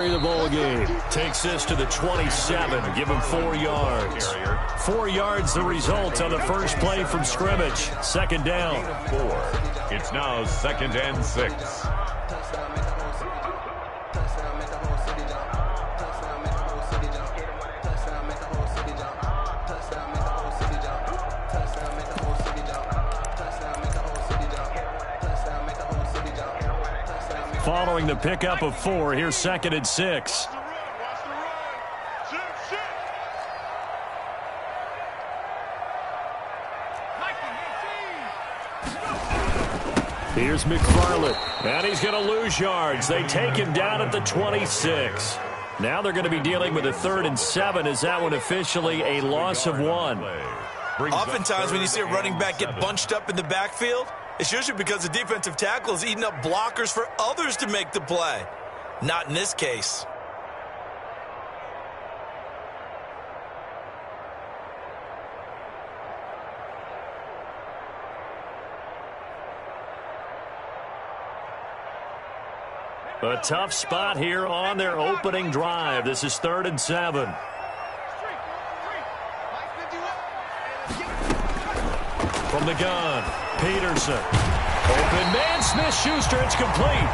The ball game takes this to the 27. Give him 4 yards. 4 yards the result on the first play from scrimmage. Second down. 4. It's now 2nd and 6. Following the pickup of 4, here's 2nd and 6. Here's McFarland, and he's going to lose yards. They take him down at the 26. Now they're going to be dealing with a 3rd and 7. Is that one officially a loss of 1? Oftentimes when you see a running back get bunched up in the backfield, it's usually because the defensive tackle is eating up blockers for others to make the play. Not in this case. A tough spot here on their opening drive. This is 3rd and 7. From the gun, Peterson. Open man, Smith-Schuster, it's complete.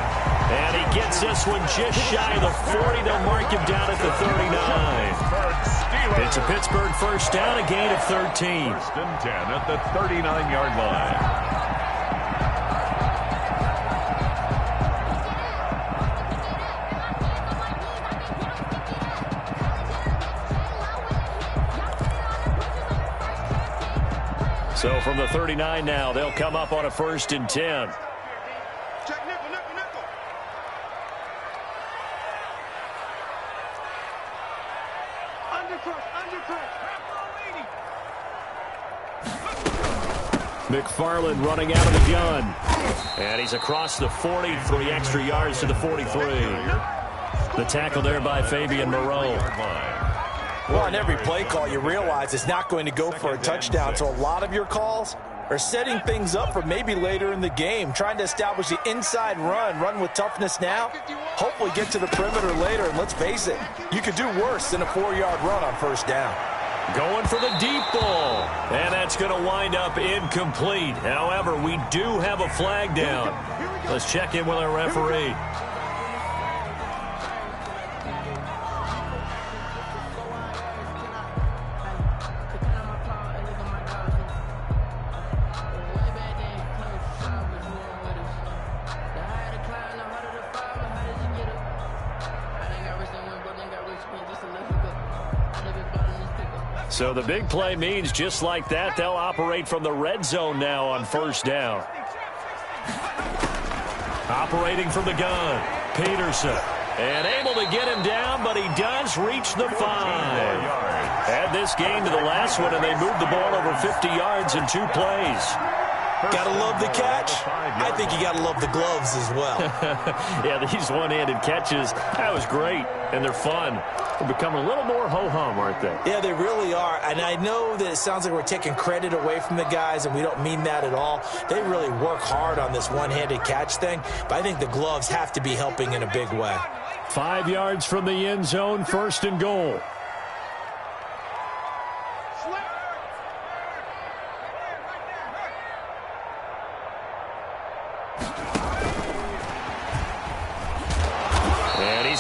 And he gets this one just shy of the 40. They'll mark him down at the 39. It's a Pittsburgh first down, a gain of 13. 1st and 10 at the 39-yard line. So from the 39 now, they'll come up on a 1st and 10. McFarland running out of the gun. And he's across the 40, 3 extra yards to the 43. The tackle there by Fabian Moreau. Well, on every play call, you realize it's not going to go for a touchdown. So a lot of your calls are setting things up for maybe later in the game, trying to establish the inside run with toughness now, hopefully get to the perimeter later. And let's face it, you could do worse than a 4-yard run on 1st down. Going for the deep ball. And that's going to wind up incomplete. However, we do have a flag down. Let's check in with our referee. So the big play means just like that, they'll operate from the red zone now on 1st down. Operating from the gun, Peterson. And able to get him down, but he does reach the 5. Add this game to the last one, and they moved the ball over 50 yards in 2 plays. Gotta love the catch. I think you gotta love the gloves as well. Yeah, these one-handed catches, that was great, and they're fun. They're becoming a little more ho-hum, aren't they? Yeah, they really are. And I know that it sounds like we're taking credit away from the guys, and we don't mean that at all. They really work hard on this one-handed catch thing, but I think the gloves have to be helping in a big way. 5 yards from the end zone, 1st and goal.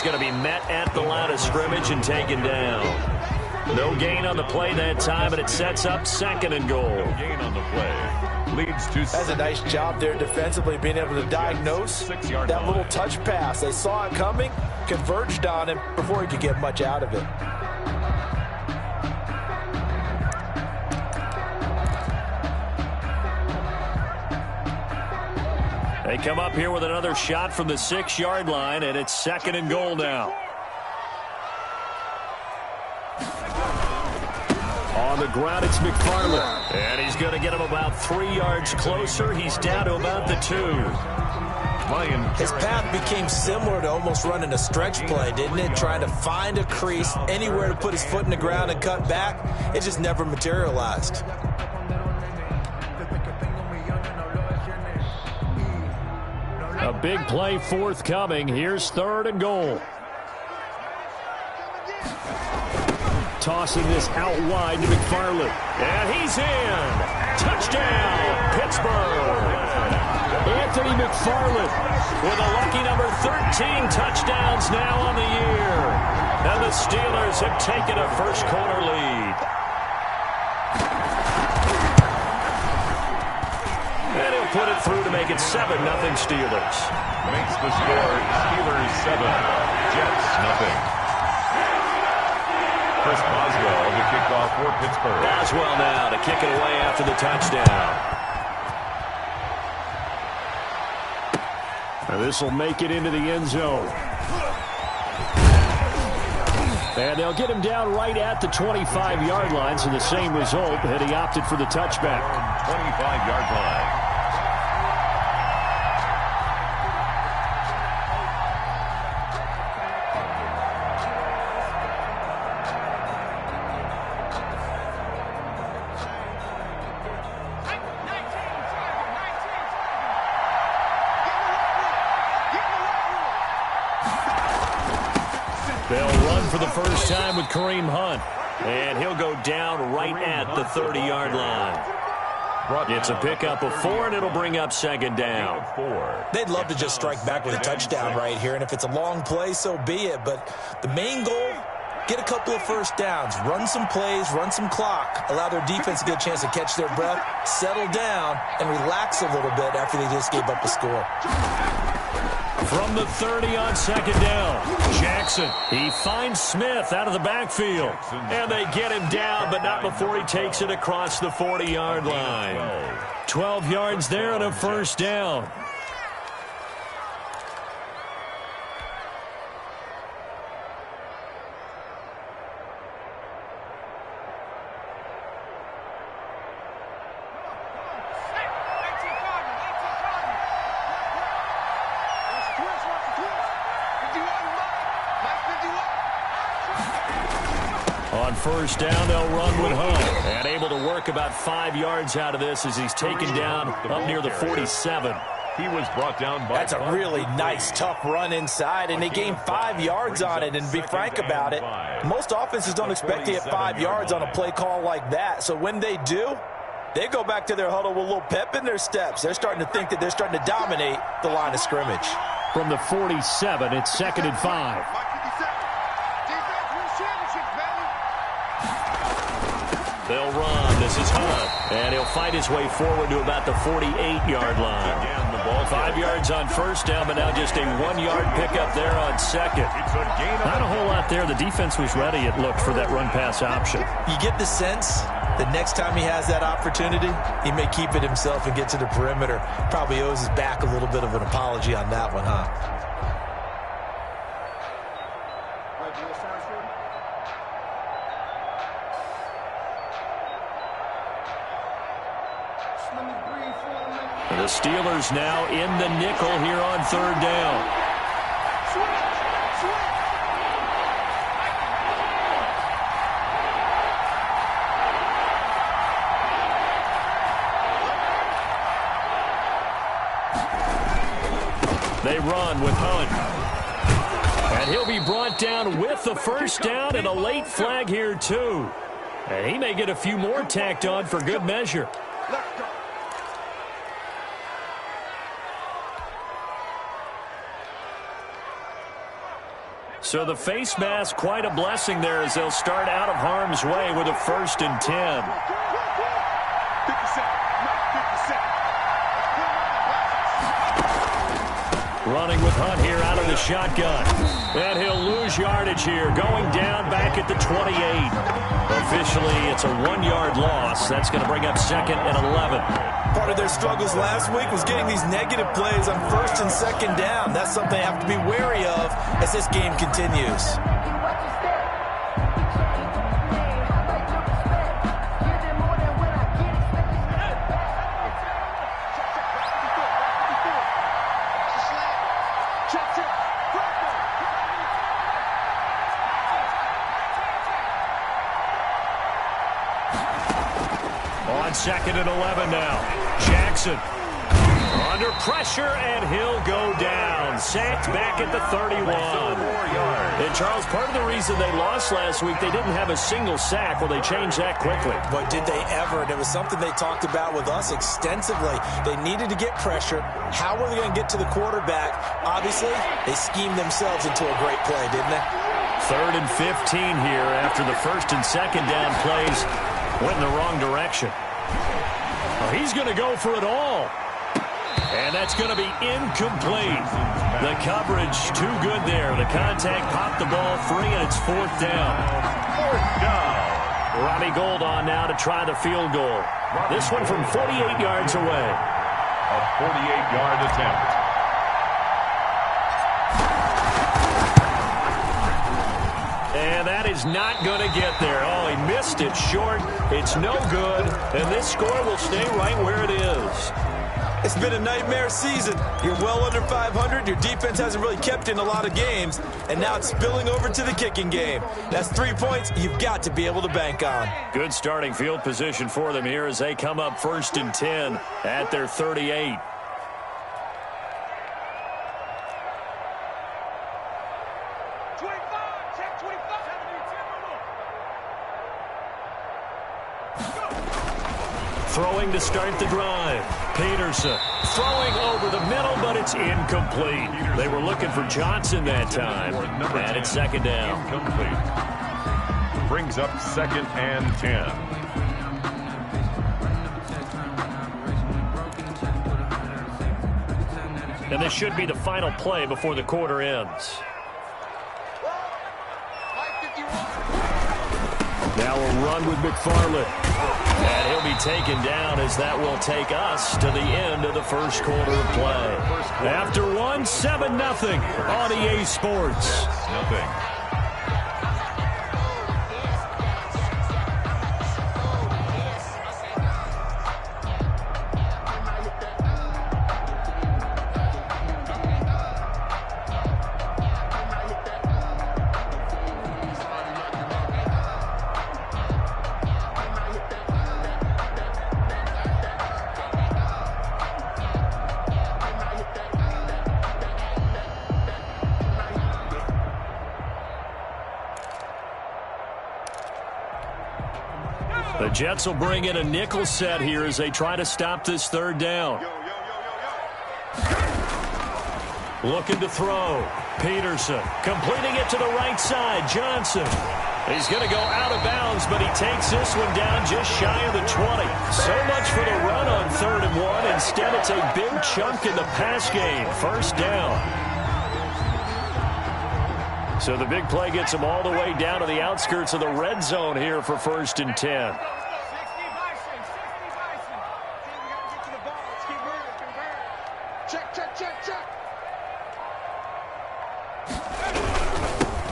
Going to be met at the line of scrimmage and taken down. No gain on the play that time, and it sets up 2nd and goal. No gain on the play. Leads to... That's a nice job there defensively, being able to diagnose that little touch pass. They saw it coming, converged on him before he could get much out of it. They come up here with another shot from the 6-yard line, and it's 2nd and goal now. On the ground, it's McFarland. And he's going to get him about 3 yards closer. He's down to about the 2. His path became similar to almost running a stretch play, didn't it? Trying to find a crease, anywhere to put his foot in the ground and cut back. It just never materialized. A big play forthcoming. Here's 3rd and goal. Tossing this out wide to McFarland. And he's in. Touchdown, Pittsburgh. Anthony McFarland with a lucky number 13 touchdowns now on the year. And the Steelers have taken a first quarter lead. And he'll put it through to make it 7-0 Steelers. Makes the score Steelers 7, Jets 0. Chris Boswell to kick off for Pittsburgh. Boswell now to kick it away after the touchdown. Now this will make it into the end zone. And they'll get him down right at the 25-yard line, so the same result had he opted for the touchback. 25-yard line. They'll run for the first time with Kareem Hunt. And he'll go down right at the 30-yard line. It's a pickup of 4, and it'll bring up second down. They'd love to just strike back with a touchdown right here, and if it's a long play, so be it. But the main goal, get a couple of first downs, run some plays, run some clock, allow their defense to get a chance to catch their breath, settle down, and relax a little bit after they just gave up a score. From the 30 on second down, Jackson. He finds Smith out of the backfield. And they get him down, but not before he takes it across the 40-yard line. 12 yards there and a first down. On first down, they'll run with Hunt. And able to work about 5 yards out of this as he's taken down up near the 47. He was brought down by... That's a really nice, tough run inside, and they gained 5 yards on it. And to be frank about it, most offenses don't expect to get 5 yards on a play call like that. So when they do, they go back to their huddle with a little pep in their steps. They're starting to think that they're starting to dominate the line of scrimmage. From the 47, it's 2nd and 5. They'll run. This is Hunt. And he'll fight his way forward to about the 48-yard line. Again, the ball 5 yards on first down, but now just a 1-yard pickup there on second. Not a whole lot there. The defense was ready, it looked, for that run-pass option. You get the sense that next time he has that opportunity, he may keep it himself and get to the perimeter. Probably owes his back a little bit of an apology on that one, huh? The Steelers now in the nickel here on third down. They run with Hunt. And he'll be brought down with the first down and a late flag here too. And he may get a few more tacked on for good measure. So the face mask, quite a blessing there as they'll start out of harm's way with a 1st and 10. Running with Hunt here out of the shotgun. And he'll lose yardage here, going down back at the 28. Officially, it's a 1-yard loss. That's going to bring up 2nd and 11. Part of their struggles last week was getting these negative plays on 1st and 2nd down. That's something they have to be wary of as this game continues. On 2nd and 11 now. Jackson under pressure, and he'll go down. and sacked back at the 31. And, Charles, part of the reason they lost last week, they didn't have a single sack. Well, they changed that quickly. But did they ever? And it was something they talked about with us extensively. They needed to get pressure. How were they going to get to the quarterback? Obviously, they schemed themselves into a great play, didn't they? 3rd and 15 here after the 1st and 2nd down plays went in the wrong direction. Well, he's going to go for it all. And that's going to be incomplete. The coverage too good there. The contact popped the ball free, and it's 4th down. 4th down. Robbie Gould on now to try the field goal. This one from 48 yards away. A 48-yard attempt. And that is not going to get there. Oh, he missed it short. It's no good. And this score will stay right where it is. It's been a nightmare season. You're well under 500. Your defense hasn't really kept in a lot of games. And now it's spilling over to the kicking game. That's 3 points you've got to be able to bank on. Good starting field position for them here as they come up 1st and 10 at their 38. Throwing to start the drive. Peterson throwing over the middle, but it's incomplete. They were looking for Johnson that time. And it's 2nd down. Incomplete. Brings up 2nd and 10. And this should be the final play before the quarter ends. Now a run with McFarland. And he'll be taken down as that will take us to the end of the 1st quarter of play. After one, 7-0 on EA Sports. Nothing. The Jets will bring in a nickel set here as they try to stop this 3rd down. Looking to throw. Peterson completing it to the right side. Johnson. He's going to go out of bounds, but he takes this one down just shy of the 20. So much for the run on 3rd and 1. Instead, it's a big chunk in the pass game. 1st down. So the big play gets them all the way down to the outskirts of the red zone here for 1st and 10.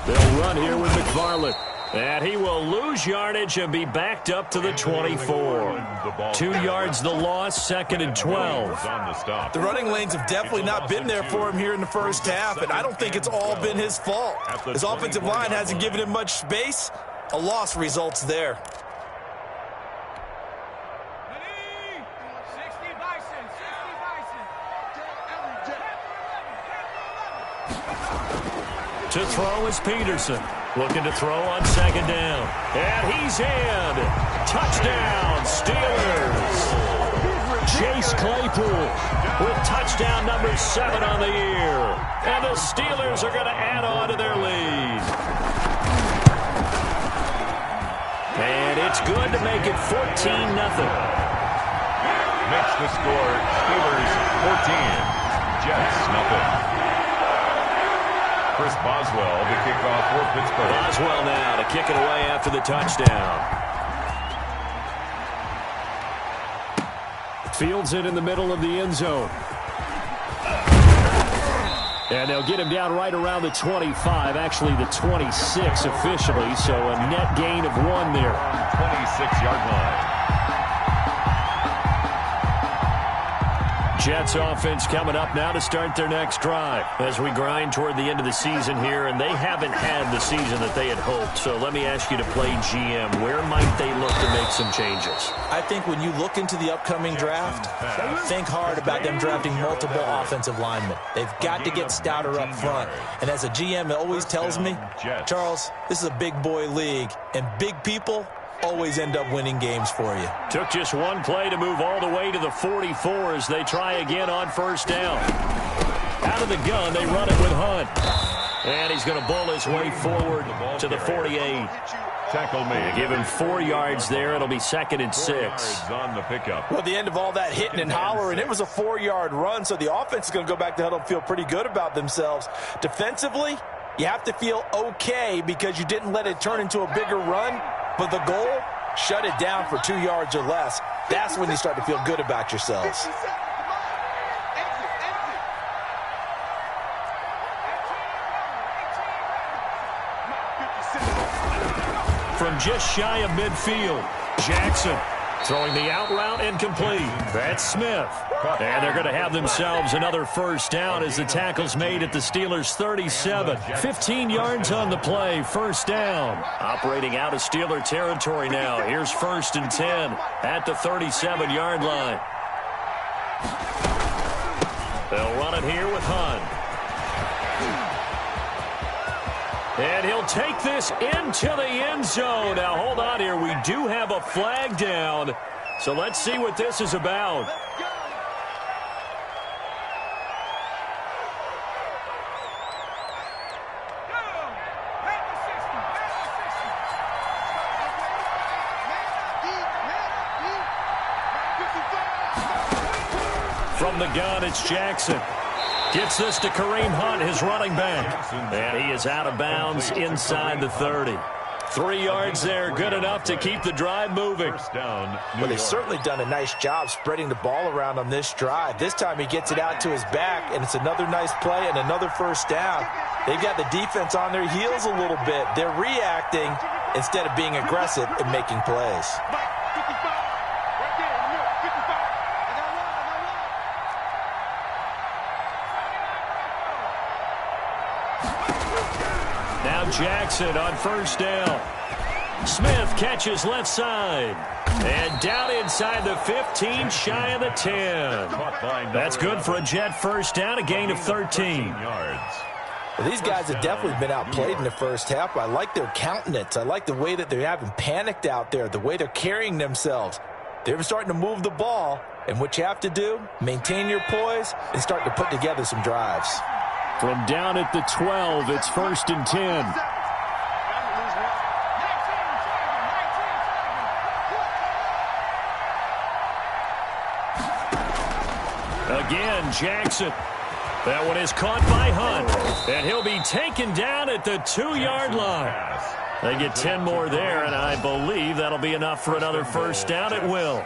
They'll run here with McFarland. And he will lose yardage and be backed up to the 24. 2 yards the loss, 2nd and 12. The running lanes have definitely not been there for him here in the 1st half, and I don't think it's all been his fault. His offensive line hasn't given him much space. A loss results there. To throw is Peterson. Looking to throw on 2nd down. And he's in. Touchdown, Steelers. Chase Claypool with touchdown number 7 on the year. And the Steelers are going to add on to their lead. And it's good to make it 14-0. Makes the score Steelers 14, Jets nothing. Chris Boswell, the kickoff for Pittsburgh. Boswell now to kick it away after the touchdown. Fields it in the middle of the end zone. And they'll get him down right around the 25, actually the 26 officially, so a net gain of 1 there. 26-yard line. Jets offense coming up now to start their next drive as we grind toward the end of the season here, and they haven't had the season that they had hoped. So let me ask you to play GM. Where might they look to make some changes? I think when you look into the upcoming draft, think hard about them drafting multiple offensive linemen. They've got to get stouter up front. And as a GM, it always tells me, Charles, this is a big boy league, and big people always end up winning games for you. Took just one play to move all the way to the 44 as they try again on first down. Out of the gun, they run it with Hunt. And he's going to bull his way forward to the 48. Tackle made. Give him 4 yards there. It'll be 2nd and 6. On the pickup. Well, the end of all that hitting and hollering, it was a 4-yard run, so the offense is going to go back to huddle and feel pretty good about themselves. Defensively, you have to feel okay because you didn't let it turn into a bigger run. But the goal, shut it down for 2 yards or less. That's when you start to feel good about yourselves. From just shy of midfield, Jackson throwing the out route incomplete. That's Smith. And they're going to have themselves another first down as the tackle's made at the Steelers' 37. 15 yards on the play, first down. Operating out of Steeler territory now. Here's 1st and 10 at the 37-yard line. They'll run it here with Hunt. And he'll take this into the end zone. Now, hold on here. We do have a flag down. So let's see what this is about. From the gun, it's Jackson. Gets this to Kareem Hunt, his running back. And he is out of bounds inside the 30. 3 yards there, good enough to keep the drive moving. Well, they've certainly done a nice job spreading the ball around on this drive. This time he gets it out to his back, and it's another nice play and another first down. They've got the defense on their heels a little bit. They're reacting instead of being aggressive and making plays. Now Jackson on first down. Smith catches left side. And down inside the 15, shy of the 10. That's good for a Jet first down, a gain of 13. Well, these guys have definitely been outplayed in the first half. I like their countenance. I like the way that they're having panicked out there, the way they're carrying themselves. They're starting to move the ball, and what you have to do, maintain your poise and start to put together some drives. From down at the 12, it's 1st and 10. Again, Jackson. That one is caught by Hunt. And he'll be taken down at the 2-yard line. They get 10 more there, and I believe that'll be enough for another first down. It will.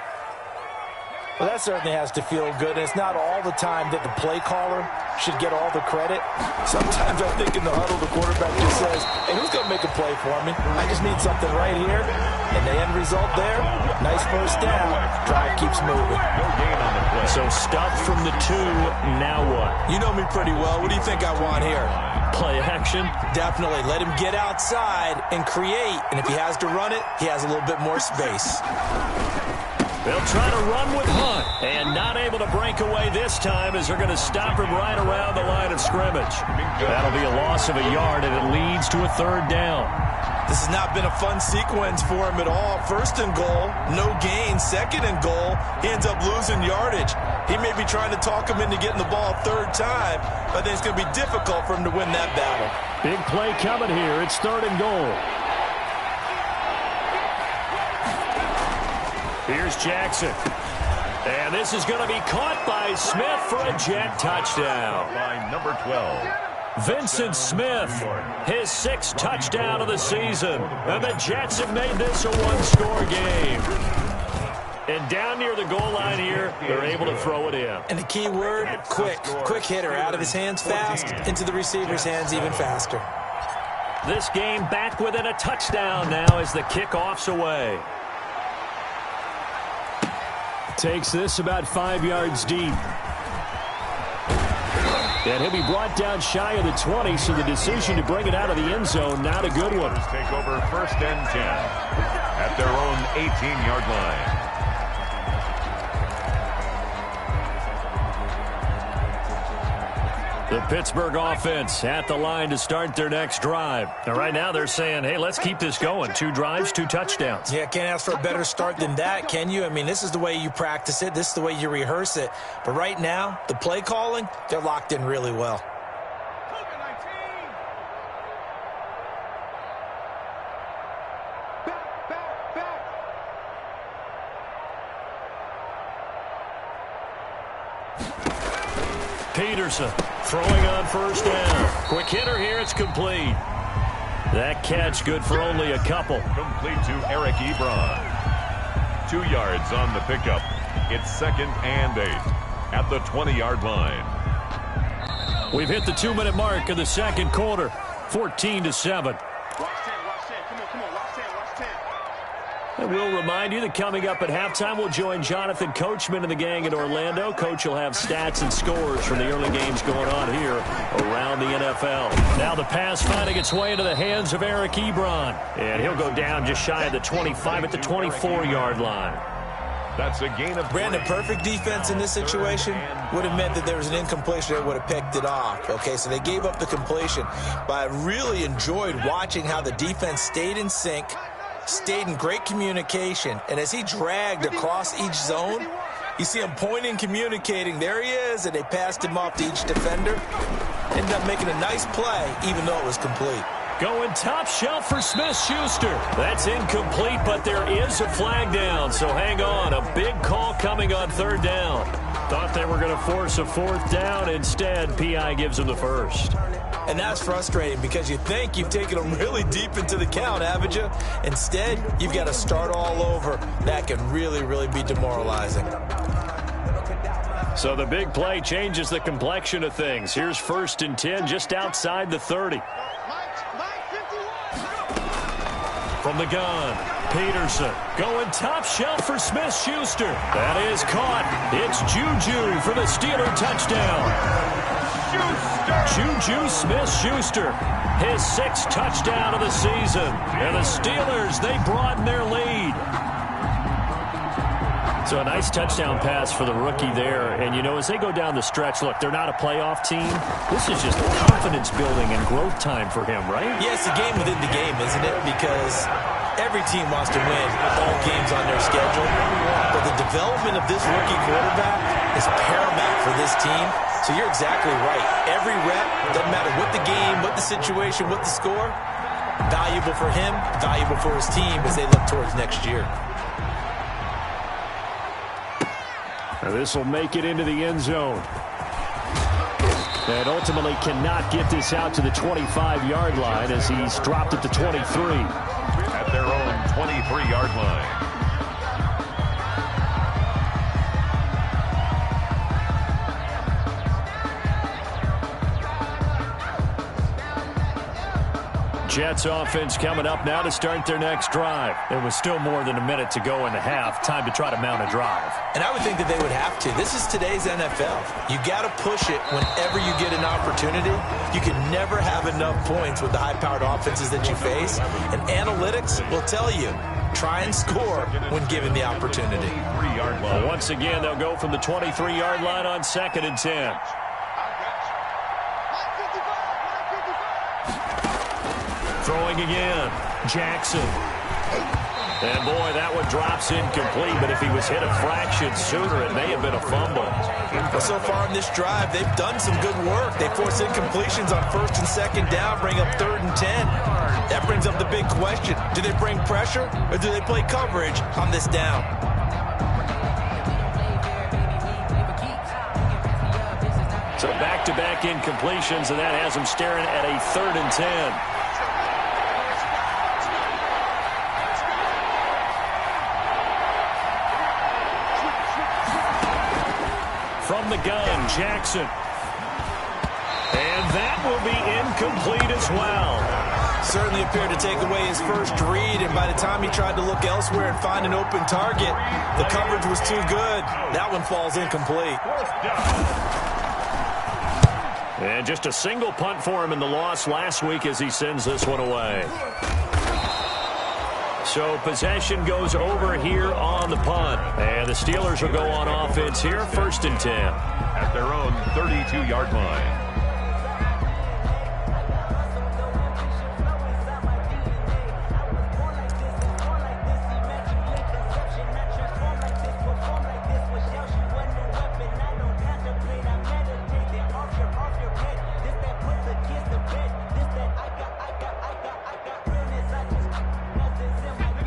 Well, that certainly has to feel good. And it's not all the time that the play caller should get all the credit. Sometimes I think in the huddle, the quarterback just says, hey, who's going to make a play for me? I just need something right here. And the end result there, nice first down. Drive keeps moving. So stuff from the 2, now what? You know me pretty well. What do you think I want here? Play action? Definitely. Let him get outside and create. And if he has to run it, he has a little bit more space. They'll try to run with Hunt, and not able to break away this time as they're going to stop him right around the line of scrimmage. That'll be a loss of a yard, and it leads to a 3rd down. This has not been a fun sequence for him at all. 1st and goal, no gain. 2nd and goal, he ends up losing yardage. He may be trying to talk him into getting the ball 3rd time, but I think it's going to be difficult for him to win that battle. Big play coming here. It's 3rd and goal. Here's Jackson. And this is going to be caught by Smith for a Jet touchdown. By number 12. Vincent Smith, his 6th touchdown of the season. And the Jets have made this a one-score game. And down near the goal line here, they're able to throw it in. And the key word, quick. Quick hitter. Out of his hands fast, into the receiver's hands even faster. This game back within a touchdown now as the kickoff's away. Takes this about 5 yards deep. And he'll be brought down shy of the 20, so the decision to bring it out of the end zone, not a good one. Take over 1st and 10 at their own 18-yard line. The Pittsburgh offense at the line to start their next drive. And right now they're saying, hey, let's keep this going. 2 drives, 2 touchdowns. Yeah, can't ask for a better start than that, can you? I mean, this is the way you practice it. This is the way you rehearse it. But right now, the play calling, they're locked in really well. Peterson throwing on 1st down. Quick hitter here. It's complete. That catch good for only a couple. Complete to Eric Ebron. 2 yards on the pickup. It's 2nd and 8 at the 20-yard line. We've hit the 2-minute mark of the second quarter. 14-7. And we'll remind you that coming up at halftime, we'll join Jonathan Coachman and the gang in Orlando. Coach will have stats and scores from the early games going on here around the NFL. Now the pass finding its way into the hands of Eric Ebron. And he'll go down just shy of the 25 at the 24-yard line. That's a gain of Brandon, perfect defense in this situation would have meant that there was an incompletion that would have picked it off. Okay, so they gave up the completion. But I really enjoyed watching how the defense stayed in sync, stayed in great communication, and as he dragged across each zone, you see him pointing, communicating. There he is, and they passed him off to each defender. Ended up making a nice play, even though it was complete. Going top shelf for Smith-Schuster. That's incomplete, but there is a flag down, so hang on. A big call coming on 3rd down. Thought they were going to force a 4th down. Instead, P.I. gives them the 1st. And that's frustrating because you think you've taken them really deep into the count, haven't you? Instead, you've got to start all over. That can really, really be demoralizing. So the big play changes the complexion of things. Here's 1st and 10 just outside the 30. From the gun, Peterson going top shelf for Smith-Schuster. That is caught. It's Juju for the Steeler touchdown. Juju Smith-Schuster, his 6th touchdown of the season. And the Steelers, they broaden their lead. So a nice touchdown pass for the rookie there. And, you know, as they go down the stretch, look, they're not a playoff team. This is just confidence building and growth time for him, right? Yeah, it's a game within the game, isn't it? Because every team wants to win all games on their schedule. But the development of this rookie quarterback is paramount for this team. So you're exactly right. Every rep, doesn't matter what the game, what the situation, what the score, valuable for him, valuable for his team as they look towards next year. Now this will make it into the end zone. And ultimately cannot get this out to the 25-yard line as he's dropped at the 23. At their own 23-yard line. Jets offense coming up now to start their next drive. There was still more than a minute to go in the half. Time to try to mount a drive. And I would think that they would have to. This is today's NFL. You got to push it whenever you get an opportunity. You can never have enough points with the high-powered offenses that you face. And analytics will tell you, try and score when given the opportunity. Well, once again, they'll go from the 23-yard line on 2nd and 10. Throwing again, Jackson. And boy, that one drops incomplete, but if he was hit a fraction sooner, it may have been a fumble. Well, so far in this drive, they've done some good work. They force incompletions on 1st and 2nd down, bring up 3rd and 10. That brings up the big question. Do they bring pressure or do they play coverage on this down? So back-to-back incompletions, and that has them staring at a 3rd and 10. From the gun, Jackson. And that will be incomplete as well. Certainly appeared to take away his first read, and by the time he tried to look elsewhere and find an open target, the coverage was too good. That one falls incomplete. And just a single punt for him in the loss last week as he sends this one away. So possession goes over here on the punt. And the Steelers will go on offense here, 1st and 10. At their own 32-yard line.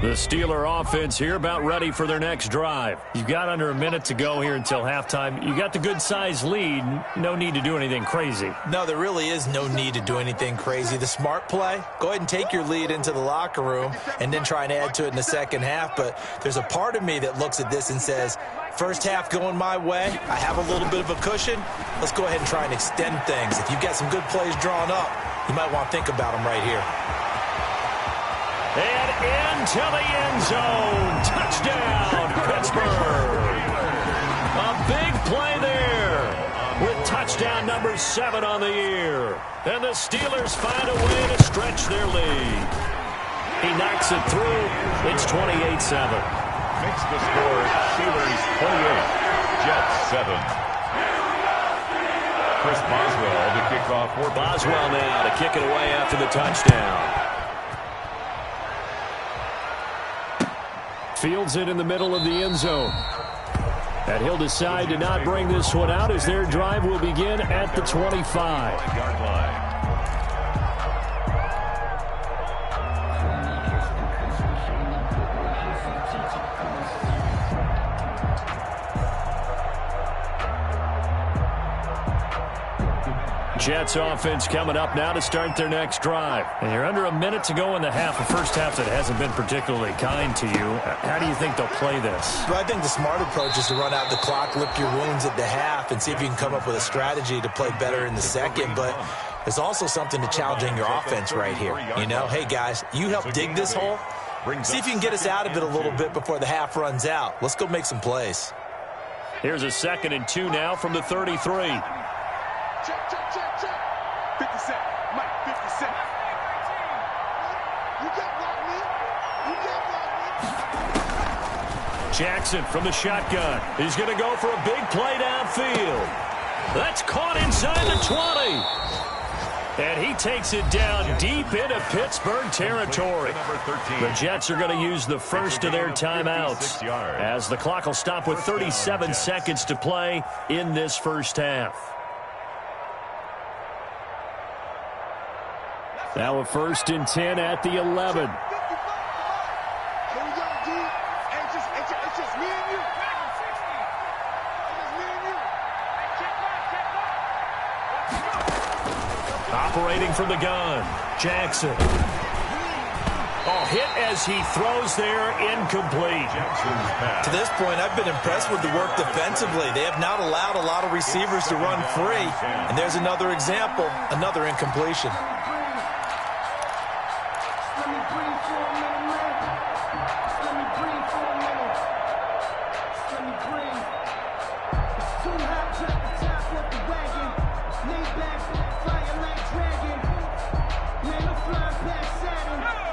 The Steeler offense here about ready for their next drive. You've got under a minute to go here until halftime. You got the good-sized lead. No need to do anything crazy. No, there really is no need to do anything crazy. The smart play, go ahead and take your lead into the locker room and then try and add to it in the second half. But there's a part of me that looks at this and says, first half going my way, I have a little bit of a cushion. Let's go ahead and try and extend things. If you've got some good plays drawn up, you might want to think about them right here. And into the end zone. Touchdown, Pittsburgh. A big play there with touchdown number 7 on the year. And the Steelers find a way to stretch their lead. He knocks it through. It's 28-7. Makes the score Steelers 28, Jets 7. Chris Boswell to kick off for Boswell now to kick it away after the touchdown. Fields it in the middle of the end zone. And he'll decide to not bring this one out as their drive will begin at the 25-yard line. Jets offense coming up now to start their next drive. And you're under a minute to go in the half, a first half that hasn't been particularly kind to you. How do you think they'll play this? Well, I think the smart approach is to run out the clock, lick your wounds at the half, and see if you can come up with a strategy to play better in the second. But there's also something to challenging your offense right here. You know, hey, guys, you help dig this hole. See if you can get us out of it a little bit before the half runs out. Let's go make some plays. Here's a 2nd and 2 now from the 33. Check, check, check, check. 50 Cent. Mike, 50 Cent. You can't block me. You can't block me. Jackson from the shotgun. He's going to go for a big play downfield. That's caught inside the 20. And he takes it down deep into Pittsburgh territory. The Jets are going to use the first of their timeouts as the clock will stop with 37 seconds to play in this first half. Now a 1st and 10 at the 11. It's just me and you. Operating from the gun, Jackson. Oh, hit as he throws there, incomplete. To this point, I've been impressed with the work defensively. They have not allowed a lot of receivers to run free. And there's another example, another incompletion.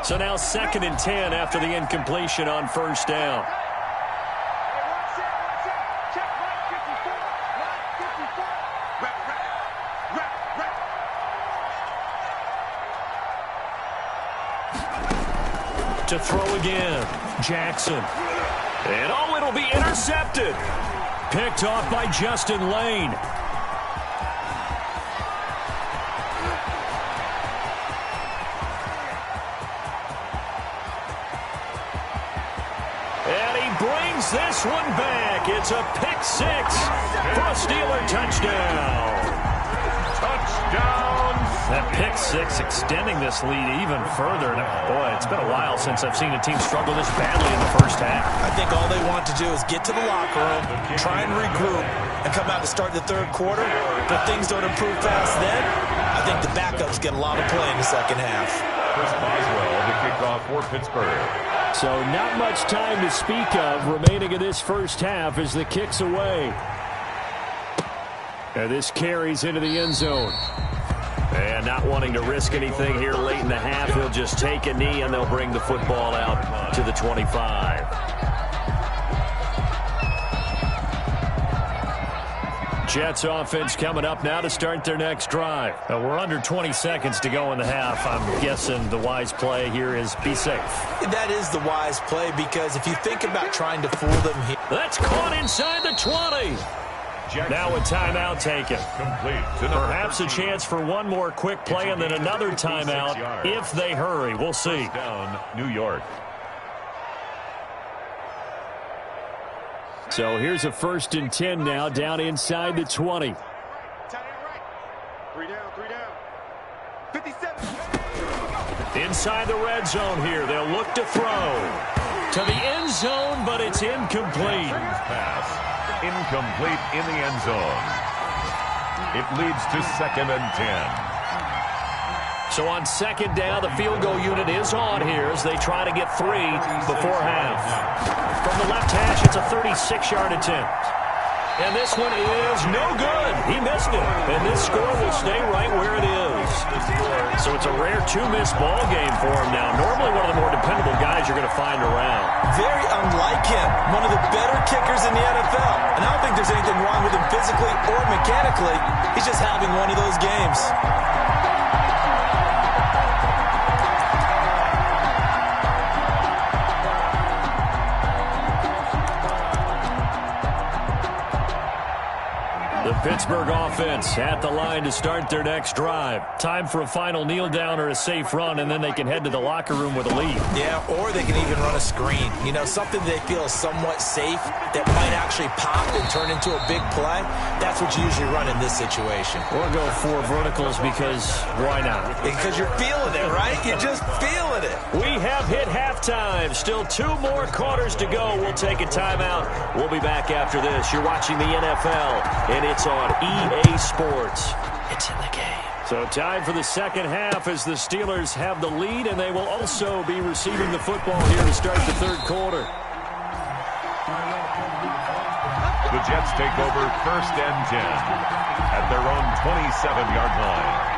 So now 2nd and 10 after the incompletion on 1st down. To throw again, Jackson. And oh, it'll be intercepted. Picked off by Justin Lane. This one back. It's a pick 6 for a Steeler touchdown. Touchdown. That pick 6 extending this lead even further. And boy, it's been a while since I've seen a team struggle this badly in the first half. I think all they want to do is get to the locker room, try and regroup, and come out to start the third quarter. But if things don't improve fast then, I think the backups get a lot of play in the second half. Chris Boswell to kick off for Pittsburgh. So not much time to speak of remaining in this first half as the kick's away. And this carries into the end zone. And not wanting to risk anything here late in the half, he'll just take a knee and they'll bring the football out to the 25. Jets offense coming up now to start their next drive. We're under 20 seconds to go in the half. I'm guessing the wise play here is be safe. That is the wise play, because if you think about trying to fool them here. That's caught inside the 20. Now a timeout taken. Perhaps a chance for one more quick play and then another timeout if they hurry. We'll see. Down New York. So here's a 1st and 10 now, down inside the 20. 3 down. 57. Inside the red zone here. They'll look to throw to the end zone, but it's incomplete. Pass. Incomplete in the end zone. It leads to 2nd and 10. So on 2nd down, the field goal unit is on here as they try to get 3 before half. From the left hash, it's a 36-yard attempt. And this one is no good. He missed it. And this score will stay right where it is. So it's a rare 2-miss ball game for him now. Normally one of the more dependable guys you're going to find around. Very unlike him. One of the better kickers in the NFL. And I don't think there's anything wrong with him physically or mechanically. He's just having one of those games. The Pittsburgh offense at the line to start their next drive. Time for a final kneel down or a safe run, and then they can head to the locker room with a lead. Yeah, or they can even run a screen. You know, something they feel is somewhat safe that might actually pop and turn into a big play. That's what you usually run in this situation. Or go 4 verticals because why not? Because you're feeling it, right? You're just feeling it. We have hit halftime. Still 2 more quarters to go. We'll take a timeout. We'll be back after this. You're watching the NFL, and it's on EA Sports. It's in the game. So time for the second half as the Steelers have the lead, and they will also be receiving the football here to start the 3rd quarter. The Jets take over 1st and 10 at their own 27-yard line.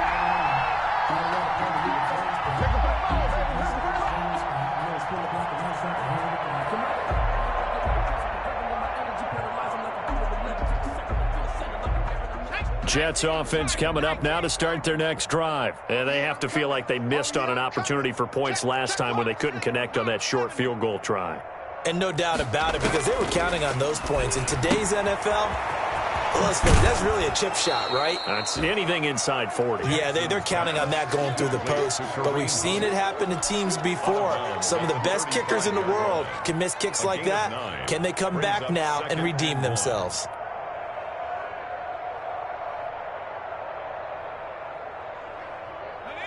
Jets offense coming up now to start their next drive. And they have to feel like they missed on an opportunity for points last time when they couldn't connect on that short field goal try. And no doubt about it, because they were counting on those points. In today's NFL, well, let's face it, that's really a chip shot, right? That's anything inside 40. Yeah, they're counting on that going through the post. But we've seen it happen to teams before. Some of the best kickers in the world can miss kicks like that. Can they come back now and redeem themselves?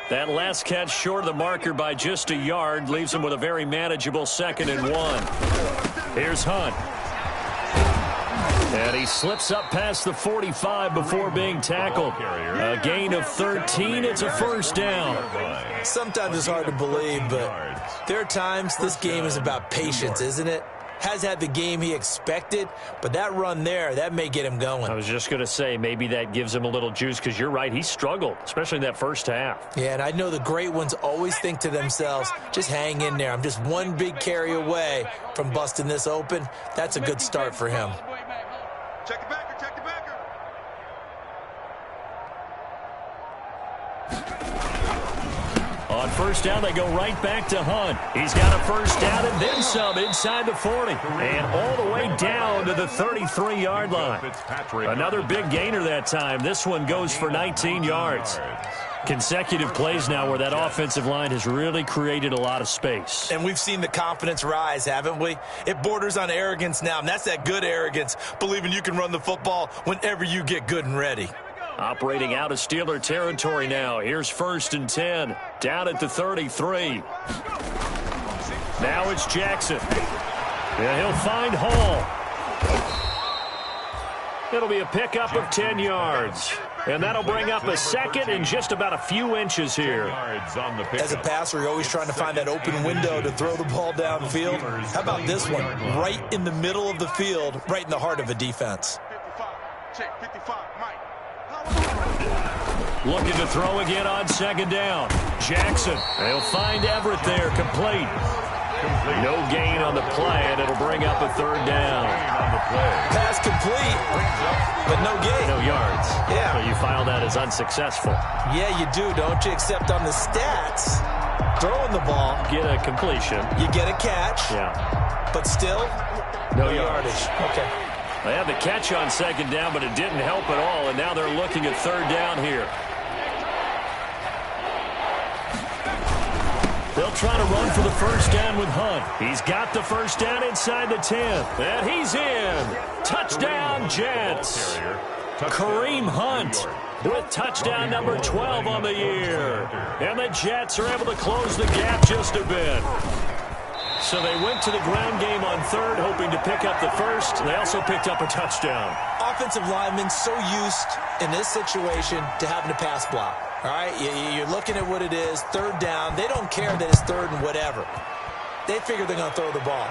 That last catch short of the marker by just a yard leaves him with a very manageable 2nd and 1. Here's Hunt. And he slips up past the 45 before being tackled. A gain of 13. It's a 1st down. Sometimes it's hard to believe, but there are times this game is about patience, isn't it? Has had the game he expected, but that run there, that may get him going. I was just going to say, maybe that gives him a little juice, because you're right, he struggled, especially in that first half. Yeah, and I know the great ones always think to themselves, just hang in there. I'm just one big carry away from busting this open. That's a good start for him. Check the backer, check the backer. On 1st down, they go right back to Hunt. He's got a 1st down and then some inside the 40. And all the way down to the 33-yard line. Another big gainer that time. This one goes for 19 yards. Consecutive plays now where that offensive line has really created a lot of space. And we've seen the confidence rise, haven't we? It borders on arrogance now, and that's that good arrogance, believing you can run the football whenever you get good and ready. Operating out of Steeler territory now. Here's 1st and 10. Down at the 33. Now it's Jackson. And he'll find Hall. It'll be a pickup of 10 yards. And that'll bring up a 2nd and just about a few inches here. As a passer, you're always trying to find that open window to throw the ball downfield. How about this one? Right in the middle of the field, right in the heart of a defense. 55. Check 55. Mike. Looking to throw again on second down. Jackson. They'll find Everett there, complete. No gain on the play, and it'll bring up a third down. Pass complete, but no gain. No yards. Yeah. So you file that as unsuccessful. Yeah, you do, don't you? Except on the stats, throwing the ball, Get a completion. you get a catch, Yeah. but still, No yardage. Okay. They had the catch on second down, but it didn't help at all, and now they're looking at third down here. They'll try to run for the first down with Hunt. He's got the first down inside the 10. And he's in. Touchdown, Jets. Kareem Hunt with touchdown number 12 on the year. And the Jets are able to close the gap just a bit. So they went to the ground game on third, hoping to pick up the first. They also picked up a touchdown. Offensive linemen so used in this situation to having to pass block. All right, you're looking at what it is, third down. They don't care that it's third and whatever. They figure they're going to throw the ball.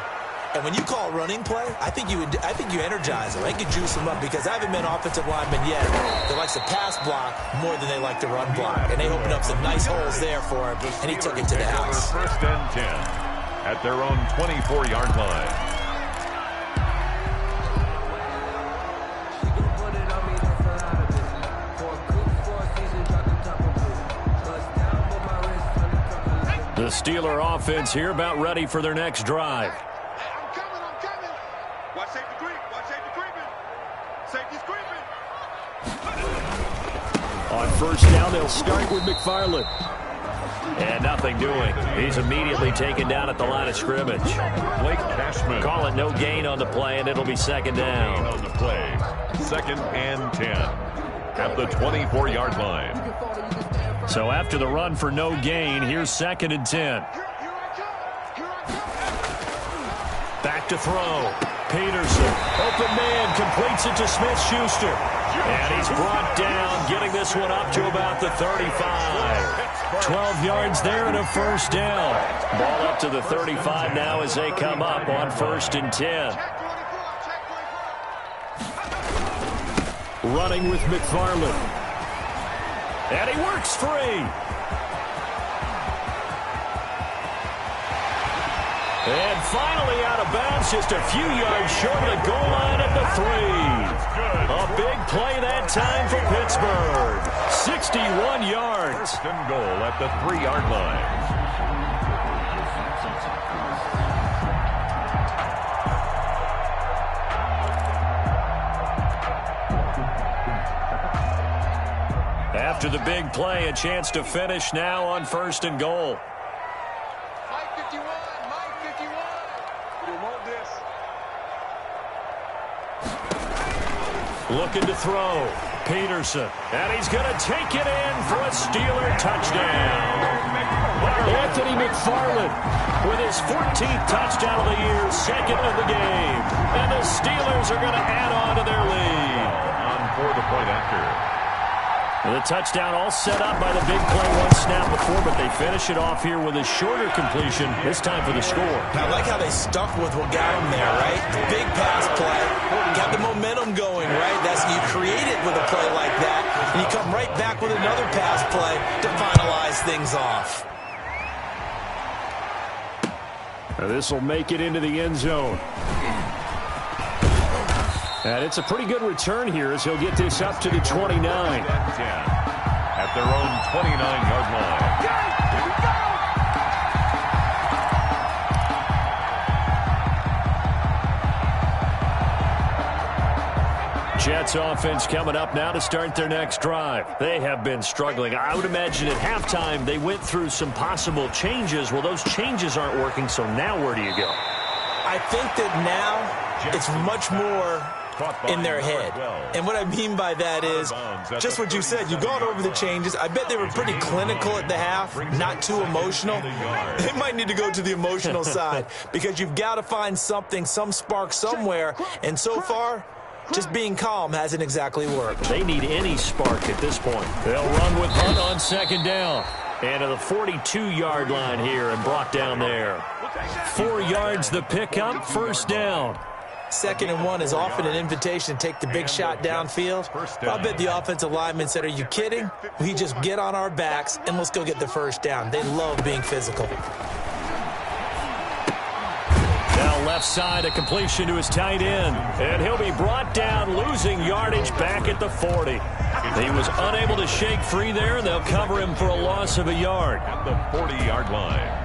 And when you call a running play, I think you energize them. I think you juice them up because I haven't been an offensive lineman yet that likes to pass block more than they like to run block. And they opened up some nice holes there for him, and he took it to the house. First and 10 at their own 24-yard line. The Steeler offense here about ready for their next drive. I'm coming. Watch safety creep. Watch safety creeping. Safety's creeping. On first down, they'll start with McFarland. And nothing doing. He's immediately taken down at the line of scrimmage. Blake Cashman. Call it no gain on the play, and it'll be second down. On the play. Second and 10 at the 24-yard line. So after the run for no gain, here's second and 10. Here I come. Back to throw. Peterson. Open man. Completes it to Smith-Schuster. And he's brought down, getting this one up to about the 35. 12 yards there and a first down. Ball up to the 35 now as they come up on first and 10. Running with McFarland. And he works free. And finally out of bounds, just a few yards short of the goal line at the 3. A big play that time for Pittsburgh. 61 yards. First and goal at the 3-yard line. After the big play, a chance to finish now on first and goal. Mike 51. You want this. Looking to throw. Peterson. And he's going to take it in for a Steeler touchdown. Anthony McFarland with his 14th touchdown of the year, second of the game. And the Steelers are going to add on to their lead. On for the point after. The touchdown all set up by the big play one snap before, but they finish it off here with a shorter completion, this time for the score. I like how they stuck with what got them there, right? The big pass play, got the momentum going, right? That's you create it with a play like that, and you come right back with another pass play to finalize things off. This will make it into the end zone. And it's a pretty good return here as he'll get this up to the 29. At their own 29-yard line. Jets offense coming up now to start their next drive. They have been struggling. I would imagine at halftime they went through some possible changes. Well, those changes aren't working, so now where do you go? I think that now it's much more in their head. And what I mean by that is just what you said. You've gone over the changes. I bet they were pretty clinical at the half, not too emotional. They might need to go to the emotional side because you've got to find something, some spark somewhere. And so far, just being calm hasn't exactly worked. They need any spark at this point. They'll run with Hunt on second down. And to the 42-yard line here and brought down there. 4 yards the pickup, first down. 2nd and 1 is often an invitation to take the big shot downfield. I bet the offensive lineman said, are you kidding? We just get on our backs and let's go get the first down. They love being physical. Now left side, a completion to his tight end. And he'll be brought down, losing yardage back at the 40. He was unable to shake free there, and they'll cover him for a loss of a yard. At the 40-yard line.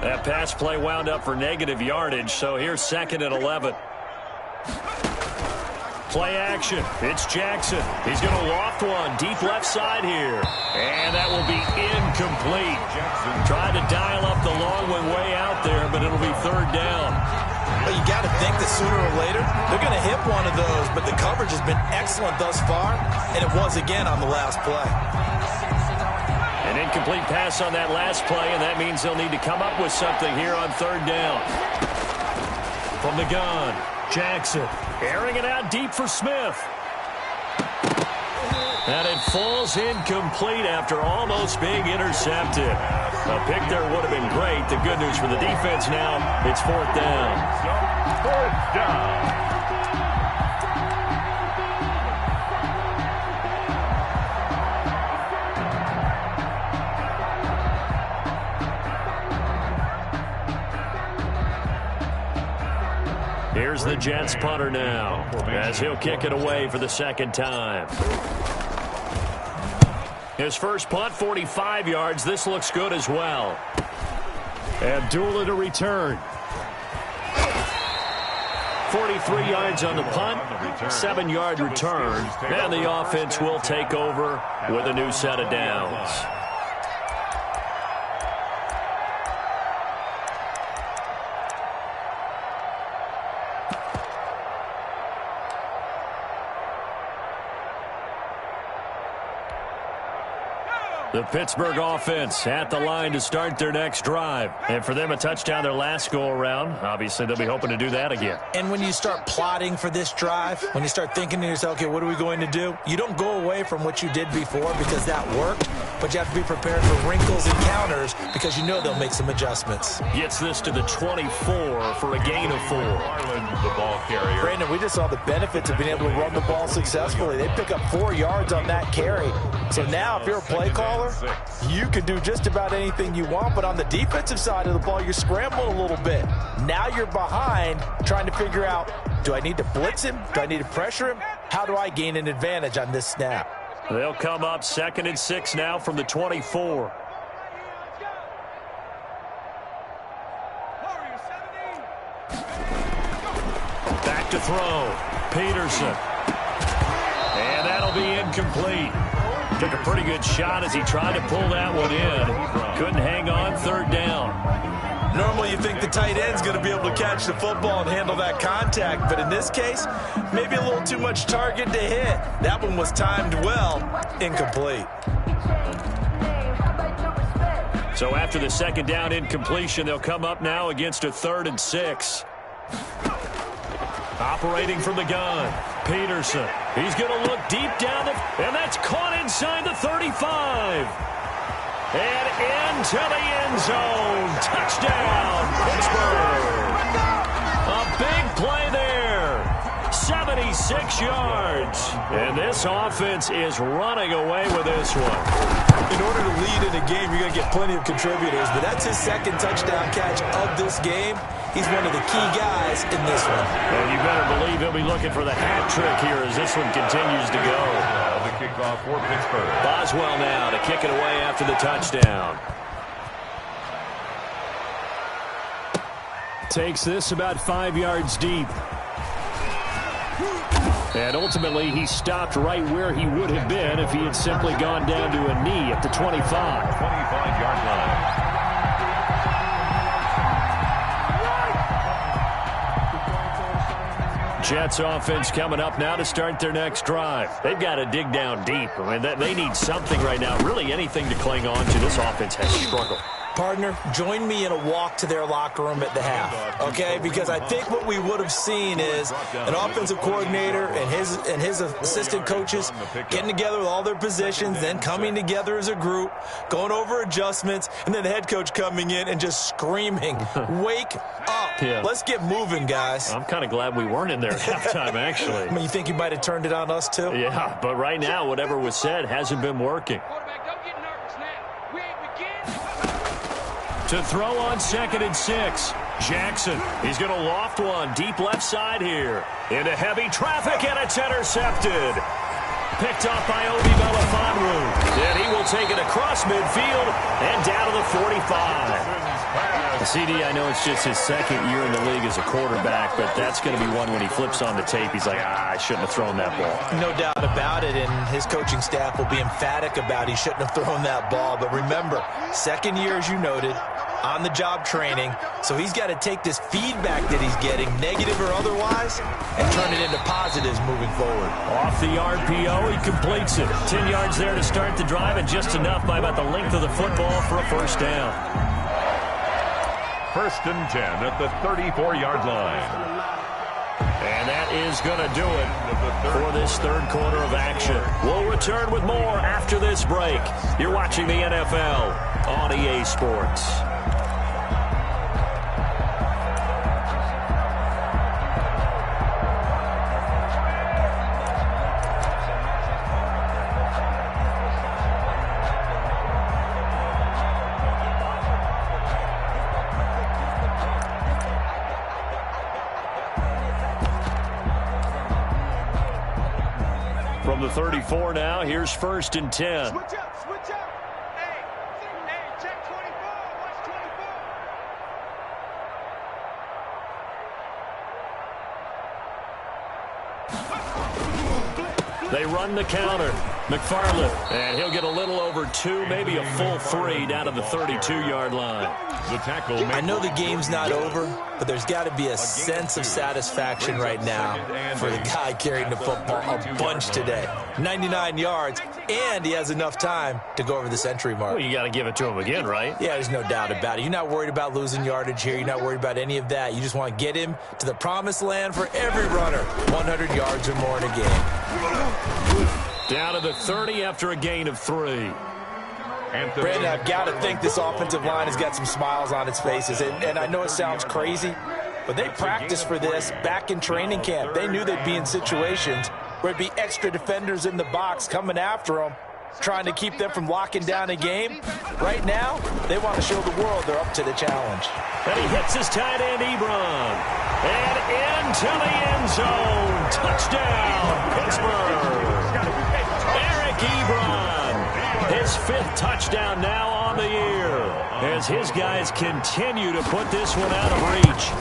That pass play wound up for negative yardage, so here's 2nd and 11. Play action. It's Jackson. He's going to loft one deep left side here. And that will be incomplete. Tried to dial up the long one way out there, but it'll be 3rd down. Well, you got to think that sooner or later they're going to hit one of those, but the coverage has been excellent thus far, and it was again on the last play. An incomplete pass on that last play, and that means they'll need to come up with something here on 3rd down. From the gun, Jackson airing it out deep for Smith. And it falls incomplete after almost being intercepted. A pick there would have been great. The good news for the defense now, it's 4th down. 4th down. Here's the Jets punter now, as he'll kick it away for the 2nd time. His first punt, 45 yards. This looks good as well. Abdullah to return. 43 yards on the punt, 7-yard return, and the offense will take over with a new set of downs. The Pittsburgh offense at the line to start their next drive. And for them, a touchdown their last go-around. Obviously, they'll be hoping to do that again. And when you start plotting for this drive, when you start thinking to yourself, okay, what are we going to do? You don't go away from what you did before because that worked, but you have to be prepared for wrinkles and counters because you know they'll make some adjustments. Gets this to the 24 for a gain of 4. Garland, the ball carrier. Brandon, we just saw the benefits of being able to run the ball successfully. They pick up 4 yards on that carry. So now if you're a play caller, you can do just about anything you want, but on the defensive side of the ball, you're scrambling a little bit. Now you're behind trying to figure out, do I need to blitz him? Do I need to pressure him? How do I gain an advantage on this snap? They'll come up 2nd and 6 now from the 24. Back to throw. Peterson. And that'll be incomplete. Took a pretty good shot as he tried to pull that one in. Couldn't hang on, 3rd down. Normally you think the tight end's going to be able to catch the football and handle that contact, but in this case, maybe a little too much target to hit. That one was timed well, incomplete. So after the 2nd down incompletion, they'll come up now against a 3rd and 6. Operating from the gun, Peterson. He's going to look deep down, and that's caught inside the 35. And into the end zone. Touchdown, Pittsburgh. A big play there. 76 yards. And this offense is running away with this one. In order to lead in a game, you're going to get plenty of contributors, but that's his 2nd touchdown catch of this game. He's one of the key guys in this one. And you better believe he'll be looking for the hat trick here as this one continues to go. The kickoff for Pittsburgh. Boswell now to kick it away after the touchdown. Takes this about 5 yards deep. And ultimately, he stopped right where he would have been if he had simply gone down to a knee at the 25. 25-yard line. Jets offense coming up now to start their next drive. They've got to dig down deep. I mean, they need something right now, really anything to cling on to. This offense has struggled. Partner, join me in a walk to their locker room at the half, okay? Because I think what we would have seen is an offensive coordinator and his assistant coaches getting together with all their positions, then coming together as a group, going over adjustments, and then the head coach coming in and just screaming, "Wake up. Yeah. Let's get moving, guys." I'm kind of glad we weren't in there at halftime, actually. I mean, you think you might have turned it on us, too? Yeah, but right now, whatever was said hasn't been working. To throw on 2nd and 6. Jackson, he's going to loft one deep left side here. Into heavy traffic, and it's intercepted. Picked off by Obi Melifonwu. And he will take it across midfield and down to the 45. CD, I know it's just his second year in the league as a quarterback, but that's going to be one when he flips on the tape. He's like, I shouldn't have thrown that ball. No doubt about it, and his coaching staff will be emphatic about he shouldn't have thrown that ball. But remember, second year, as you noted, on-the-job training, so he's got to take this feedback that he's getting, negative or otherwise, and turn it into positives moving forward. Off the RPO, he completes it. 10 yards there to start the drive, and just enough by about the length of the football for a first down. 1st and 10 at the 34-yard line. And that is going to do it for this third quarter of action. We'll return with more after this break. You're watching the NFL on EA Sports. From the 34 now, here's 1st and 10. Switch up, switch up. Hey, check 24. Watch 24. They run the counter. McFarland, and he'll get a little over 2, maybe a full 3 down to the 32-yard line. The tackle. I know the game's not over, but there's got to be a sense of satisfaction right now for the guy carrying the football a bunch today. 99 yards, and he has enough time to go over the century mark. Well, you got to give it to him again, right? Yeah, there's no doubt about it. You're not worried about losing yardage here. You're not worried about any of that. You just want to get him to the promised land for every runner. 100 yards or more in a game. Down to the 30 after a gain of 3. Brandon, I've got to think this offensive line has got some smiles on its faces. And I know it sounds crazy, but they practiced for this back in training camp. They knew they'd be in situations where it'd be extra defenders in the box coming after them, trying to keep them from locking down a game. Right now, they want to show the world they're up to the challenge. And he hits his tight end, Ebron. And into the end zone. Touchdown, Pittsburgh. Eric Ebron, his 5th touchdown now on the year, as his guys continue to put this one out of reach.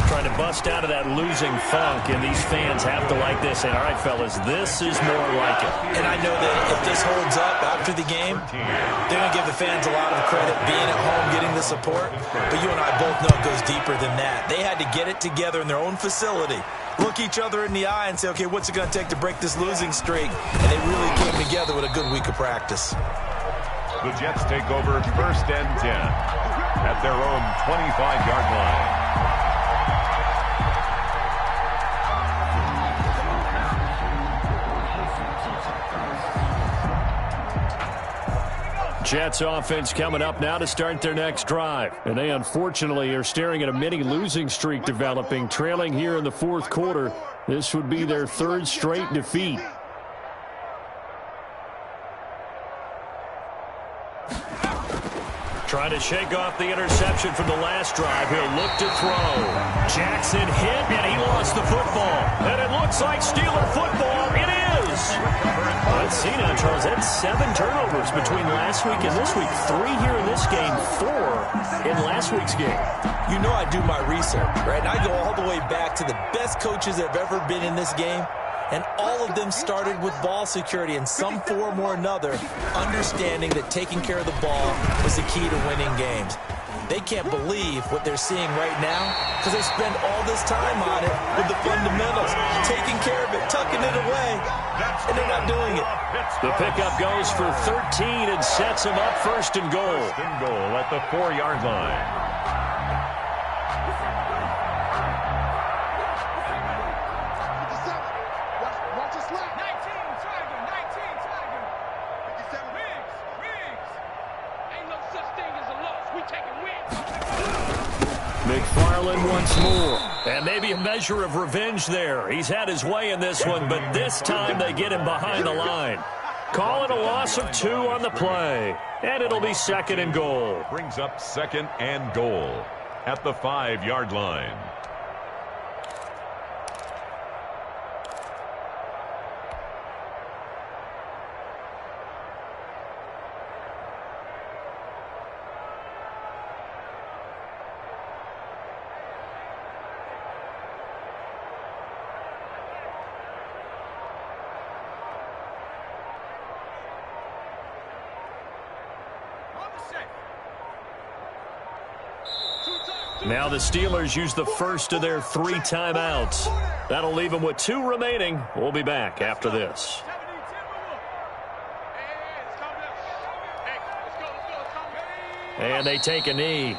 Trying to bust out of that losing funk, and these fans have to like this. And all right, fellas, this is more like it. And I know that if this holds up after the game, they're going to give the fans a lot of credit being at home, getting the support. But you and I both know it goes deeper than that. They had to get it together in their own facility, look each other in the eye and say, okay, what's it going to take to break this losing streak? And they really came together with a good week of practice. The Jets take over 1st and 10 at their own 25-yard line. Jets offense coming up now to start their next drive. And they unfortunately are staring at a mini losing streak developing, trailing here in the 4th quarter. This would be their 3rd straight defeat. Trying to shake off the interception from the last drive. He'll look to throw. Jackson hit, and he lost the football. And it looks like Steeler football. It is. Let's see now, Charles. That's 7 turnovers between last week and this week. 3 here in this game, 4 in last week's game. You know I do my research, right? And I go all the way back to the best coaches that have ever been in this game. And all of them started with ball security in some form or another, understanding that taking care of the ball was the key to winning games. They can't believe what they're seeing right now because they spend all this time on it with the fundamentals, taking care of it, tucking it away, and they're not doing it. The pickup goes for 13 and sets them up first and goal. First and goal at the 4-yard line. McFarland once more. And maybe a measure of revenge there. He's had his way in this one, but this time they get him behind the line. Call it a loss of 2 on the play. And it'll be second and goal. Brings up second and goal at the 5-yard line. Now the Steelers use the first of their 3 timeouts. That'll leave them with 2 remaining. We'll be back after this. And they take a knee.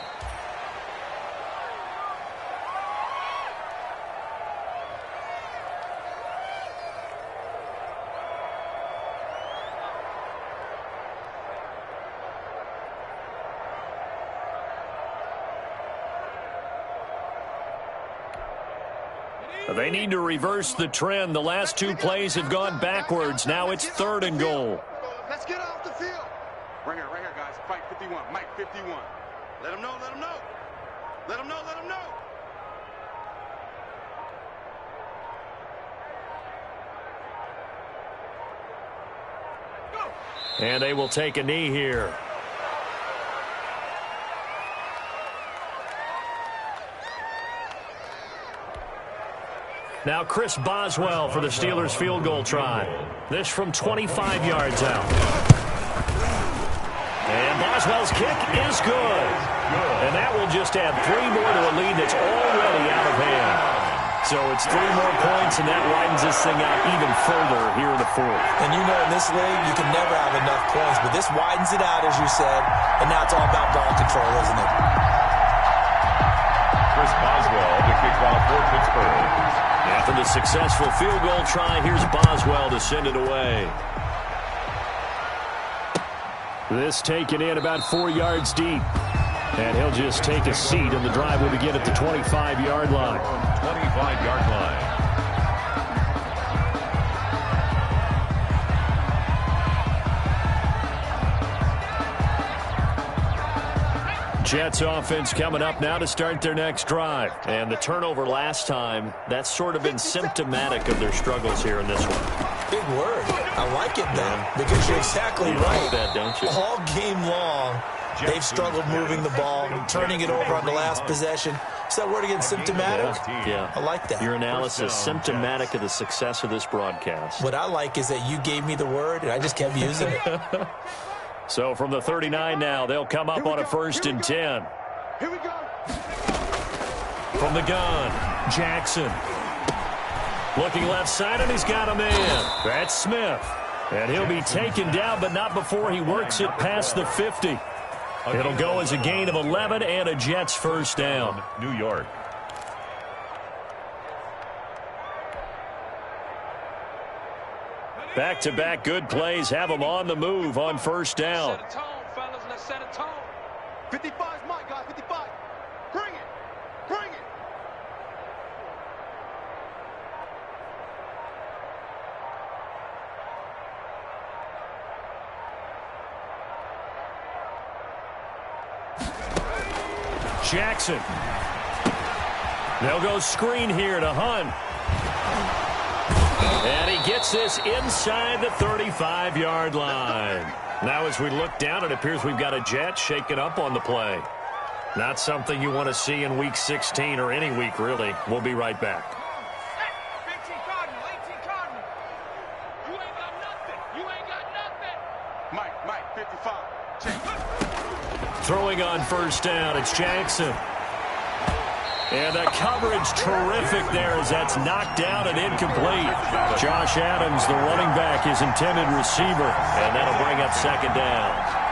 They need to reverse the trend. The last 2 plays have gone backwards. Now it's third and goal. Let's get off the field. Right here, guys. Fight 51. Mike 51. Let him know, let him know. Let him know, let him know. Go. And they will take a knee here. Now Chris Boswell for the Steelers field goal try. This from 25 yards out. And Boswell's kick is good. And that will just add 3 more to a lead that's already out of hand. So it's 3 more points, and that widens this thing out even further here in the 4th. And you know in this league, you can never have enough points, but this widens it out, as you said, and now it's all about ball control, isn't it? Chris Boswell to kick off for Pittsburgh. After the successful field goal try, here's Boswell to send it away. This taken in about 4 yards deep. And he'll just take a seat, and the drive will begin at the 25-yard line. 25-yard line. Jets offense coming up now to start their next drive. And the turnover last time, that's sort of been symptomatic of their struggles here in this one. Big word. I like it, though, because you're exactly you right. Like that, don't you? All game long, they've struggled moving the ball, turning it over on the last possession. Is that word again, symptomatic? Yeah. I like that. Your analysis, symptomatic of the success of this broadcast. What I like is that you gave me the word, and I just kept using it. So from the 39 now, they'll come up on a 1st and 10. Here we go. From the gun, Jackson. Looking left side, and he's got a man. That's Smith. And he'll be taken down, but not before he works it past the 50. It'll go as a gain of 11 and a Jets first down. New York. Back-to-back good plays have them on the move on first down. Set a tone, fellas. Let's set a tone. 55 is mine, guys. 55. Bring it. Bring it. Jackson. They'll go screen here to Hunt. And he gets this inside the 35-yard line. Now as we look down, it appears we've got a Jet shaken up on the play. Not something you want to see in Week 16 or any week, really. We'll be right back. 55. Check. Throwing on first down, it's Jackson. And the coverage terrific there as that's knocked down and incomplete. Josh Adams, the running back, his intended receiver, and that'll bring up second down.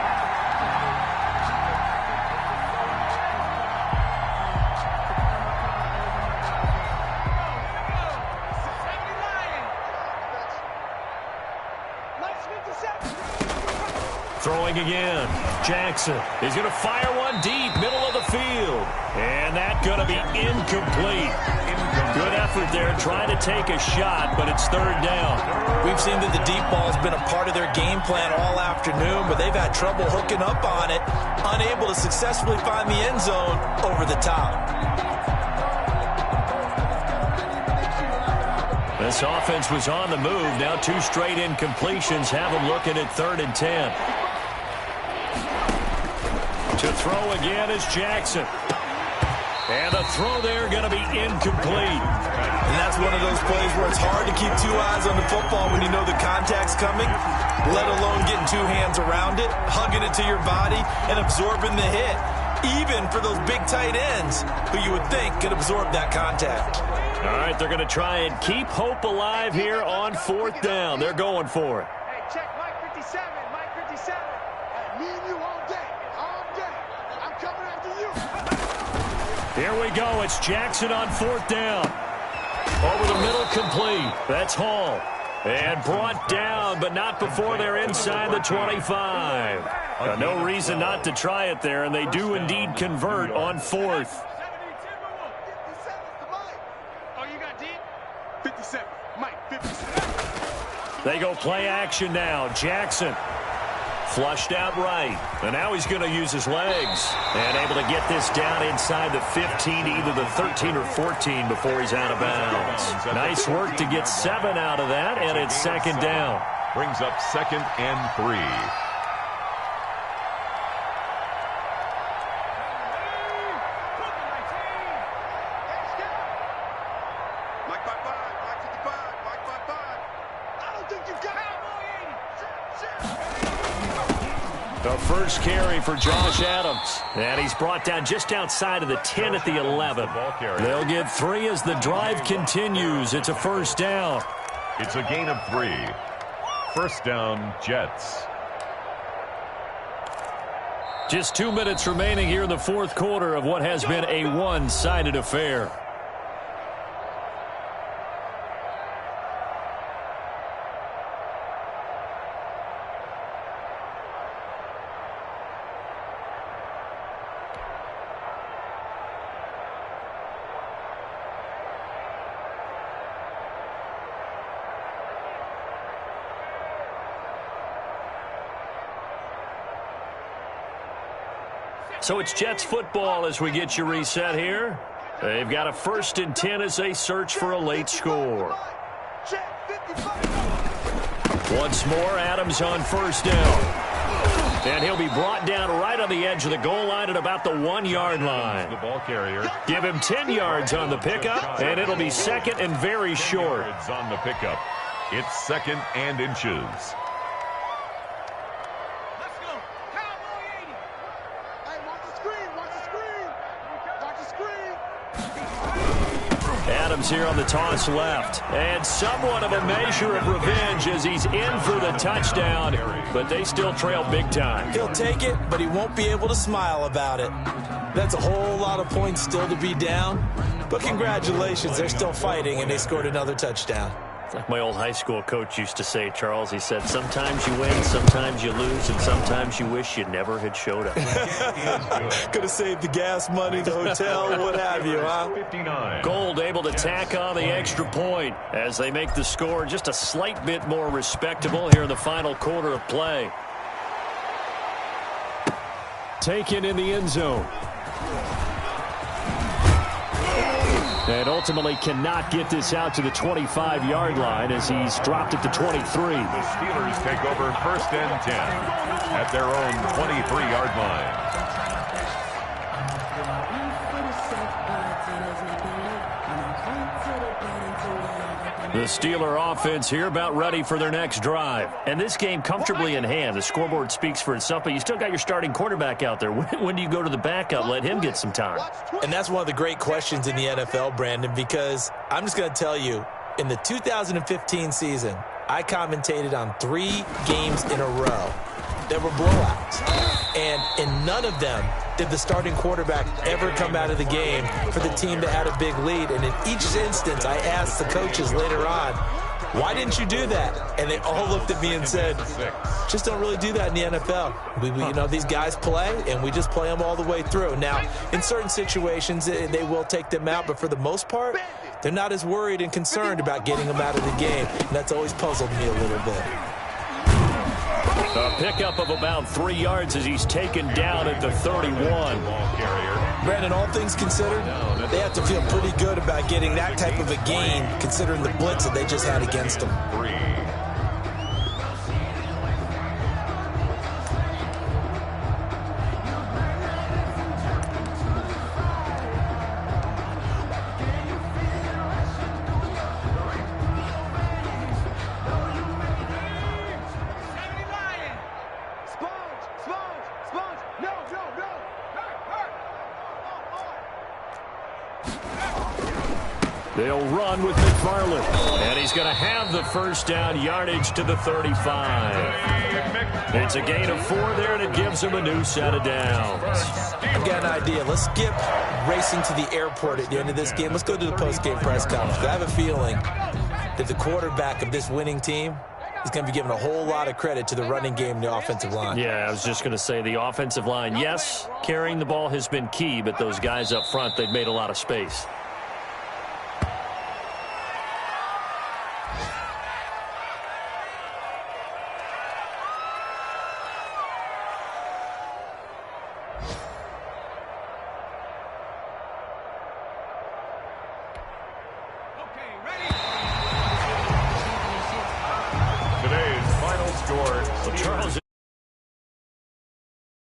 Throwing again. Jackson is going to fire one deep, middle of the field. And that's going to be incomplete. Good effort there trying to take a shot, but it's third down. We've seen that the deep ball has been a part of their game plan all afternoon, but they've had trouble hooking up on it, unable to successfully find the end zone over the top. This offense was on the move. Now 2 straight incompletions have them looking at 3rd and 10. To throw again is Jackson. And the throw there going to be incomplete. And that's one of those plays where it's hard to keep 2 eyes on the football when you know the contact's coming, let alone getting 2 hands around it, hugging it to your body, and absorbing the hit, even for those big tight ends who you would think could absorb that contact. All right, they're going to try and keep hope alive here on 4th down. They're going for it. Hey, check Mike 57, Mike 57. Hey, me and you all day, all day. I'm coming after you. Here we go. It's Jackson on 4th down. Over the middle, complete. That's Hall. And brought down, but not before they're inside the 25. No reason not to try it there, and they do indeed convert on 4th. Oh, you got deep? 57. Mike, 57. They go play action now. Jackson flushed out right. And now he's going to use his legs. And able to get this down inside the 15, either the 13 or 14 before he's out of bounds. Nice work to get 7 out of that, and it's second down. Brings up 2nd and 3. The first carry for Josh Adams. And he's brought down just outside of the 10 at the 11. They'll get 3 as the drive continues. It's a first down. It's a gain of 3. First down, Jets. Just 2 minutes remaining here in the 4th quarter of what has been a one-sided affair. So it's Jets football as we get you reset here. They've got a 1st and 10 as they search for a late score. Once more, Adams on first down. And he'll be brought down right on the edge of the goal line at about the 1-yard line. The ball carrier. Give him 10 yards on the pickup, and it'll be 2nd and very short. On the pickup. It's 2nd and inches. Adams here on the toss left. And somewhat of a measure of revenge as he's in for the touchdown. But they still trail big time. He'll take it, but he won't be able to smile about it. That's a whole lot of points still to be down. But congratulations, they're still fighting, and they scored another touchdown. Like my old high school coach used to say, Charles, he said, sometimes you win, sometimes you lose, and sometimes you wish you never had showed up. Could have saved the gas money, the hotel, what have you, huh? 59. Gold able to tack on the extra point as they make the score just a slight bit more respectable here in the final quarter of play. Taken in the end zone. And ultimately cannot get this out to the 25-yard line as he's dropped it to 23. The Steelers take over 1st and 10 at their own 23-yard line. The Steeler offense here about ready for their next drive. And this game comfortably in hand. The scoreboard speaks for itself, but you still got your starting quarterback out there. When do you go to the backup? Let him get some time. And that's one of the great questions in the NFL, Brandon, because I'm just going to tell you, in the 2015 season, I commentated on 3 games in a row that were blowouts. And in none of them did the starting quarterback ever come out of the game for the team that had a big lead. And in each instance, I asked the coaches later on, why didn't you do that? And they all looked at me and said, just don't really do that in the NFL. These guys play, and we just play them all the way through. Now, in certain situations, they will take them out, but for the most part, they're not as worried and concerned about getting them out of the game. And that's always puzzled me a little bit. A pickup of about 3 yards as he's taken down at the 31. Brandon, all things considered, they have to feel pretty good about getting that type of a gain, considering the blitz that they just had against them. They'll run with McFarland. And he's going to have the first down, yardage to the 35. It's a gain of 4 there, and it gives him a new set of downs. I've got an idea. Let's skip racing to the airport at the end of this game. Let's go to the post-game press conference. I have a feeling that the quarterback of this winning team is going to be giving a whole lot of credit to the running game and the offensive line. Yeah, I was just going to say the offensive line, yes, carrying the ball has been key, but those guys up front, they've made a lot of space. Today's final score, Charles